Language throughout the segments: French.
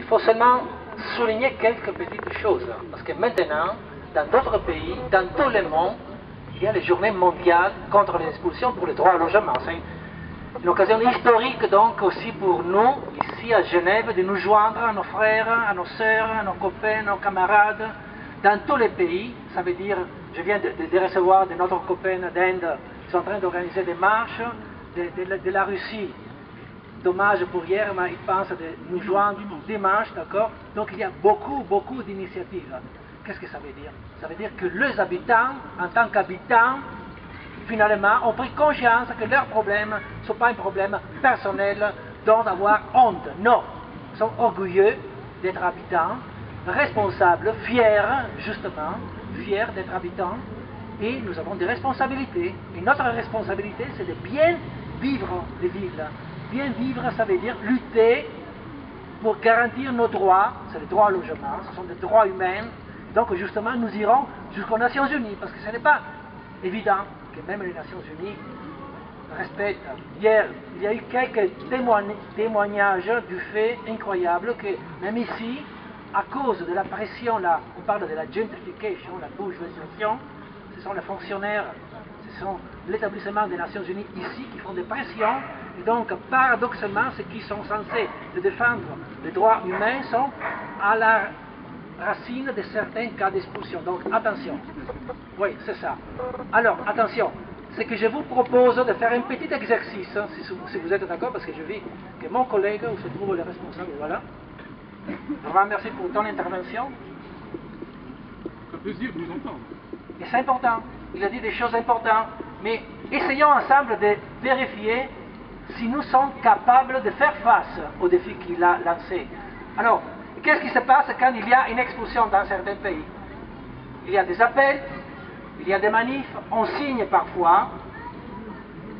faut seulement souligner quelques petites choses. Parce que maintenant, dans d'autres pays, dans tout le monde, il y a les journées mondiales contre les expulsions pour le droit au logement. C'est une occasion historique donc aussi pour nous, ici à Genève, de nous joindre à nos frères, à nos sœurs, à nos copains, à nos camarades, dans tous les pays. Ça veut dire, je viens de recevoir de notre copain d'Inde, qui sont en train d'organiser des marches, de la Russie. Dommage pour hier, mais ils pensent de nous joindre dimanche, d'accord? Donc il y a beaucoup d'initiatives. Qu'est-ce que ça veut dire? Ça veut dire que les habitants, en tant qu'habitants, finalement, ont pris conscience que leurs problèmes ne sont pas un problème personnel dont avoir honte. Non, ils sont orgueilleux d'être habitants, responsables, fiers, justement, fiers d'être habitants, et nous avons des responsabilités. Et notre responsabilité, c'est de bien vivre les villes. Bien vivre, ça veut dire lutter pour garantir nos droits, c'est les droits au logement, ce sont des droits humains. Donc justement, nous irons jusqu'aux Nations Unies, parce que ce n'est pas évident que même les Nations Unies respectent. Hier, il y a eu quelques témoignages du fait incroyable que même ici, à cause de la pression, là, on parle de la gentrification, la bourgeoisisation, ce sont les fonctionnaires, ce sont l'établissement des Nations Unies ici qui font des pressions, et donc paradoxalement, ceux qui sont censés défendre les droits humains sont à la racine de certains cas d'expulsion. Donc attention, oui, c'est ça. Alors, attention, c'est que je vous propose de faire un petit exercice, si vous êtes d'accord, parce que je vis que mon collègue, où se trouve le responsable, voilà. Je vous remercie pour ton intervention. C'est un plaisir de vous entendre. Et c'est important, il a dit des choses importantes, mais essayons ensemble de vérifier si nous sommes capables de faire face au défi qu'il a lancé. Alors, qu'est-ce qui se passe quand il y a une expulsion dans certains pays? Il y a des appels, il y a des manifs, on signe parfois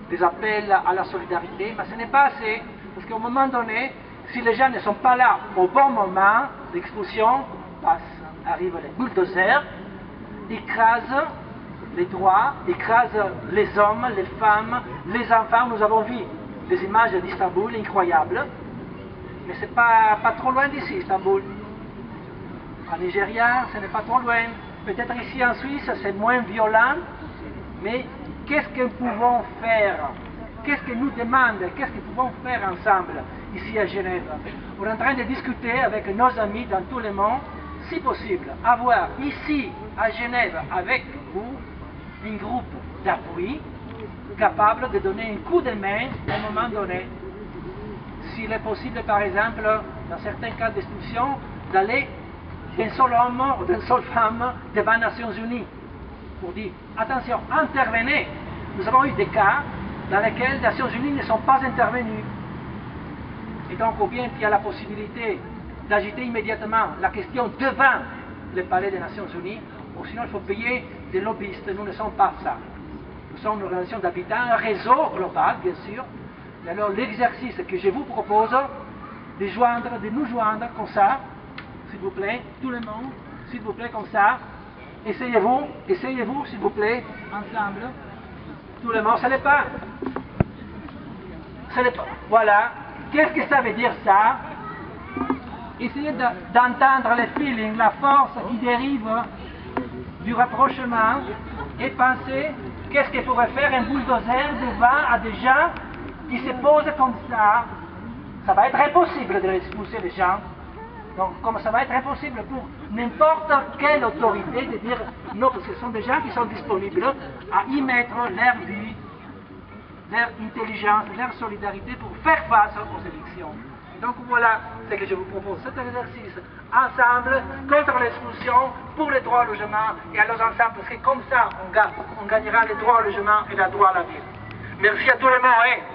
des appels à la solidarité, mais ce n'est pas assez, parce qu'à un moment donné, si les gens ne sont pas là au bon moment, l'expulsion passe, arrivent les bulldozers, écrasent les droits, écrasent les hommes, les femmes, les enfants. Nous avons vu des images d'Istanbul incroyables, mais ce n'est pas trop loin d'ici, Istanbul. En Nigeria, ce n'est pas trop loin. Peut-être ici en Suisse, c'est moins violent, mais qu'est-ce que nous pouvons faire? Qu'est-ce que nous demandent? Qu'est-ce que nous pouvons faire ensemble, ici à Genève? On est en train de discuter avec nos amis dans tout le monde, si possible, avoir ici, à Genève, avec vous, un groupe d'appui capable de donner un coup de main à un moment donné. S'il est possible, par exemple, dans certains cas d'expulsion, d'aller d'un seul homme ou d'une seule femme devant les Nations Unies pour dire attention, intervenez. Nous avons eu des cas dans lesquels les Nations Unies ne sont pas intervenues. Et donc, ou bien il y a la possibilité d'agiter immédiatement la question devant le palais des Nations Unies, ou sinon il faut payer des lobbyistes. Nous ne sommes pas ça. Nous sommes une organisation d'habitants, un réseau global, bien sûr. Et alors l'exercice que je vous propose, de nous joindre comme ça, s'il vous plaît, tout le monde, s'il vous plaît, comme ça. Essayez-vous, s'il vous plaît, ensemble. Tout le monde, ce n'est pas. Voilà. Qu'est-ce que ça veut dire ça? Essayez d'entendre le feeling, la force qui dérive du rapprochement et pensez qu'est-ce que pourrait faire un bulldozer devant à des gens qui se posent comme ça. Ça va être impossible de expulser les gens. Donc, comme ça va être impossible pour n'importe quelle autorité de dire non, parce que ce sont des gens qui sont disponibles à y mettre leur vie, leur intelligence, leur solidarité pour faire face aux élections. Et donc voilà ce que je vous propose, cet exercice ensemble contre l'expulsion, pour les droits au logement et alors ensemble, parce que comme ça on gagnera les droits au logement et le droit à la ville. Merci à tout le monde.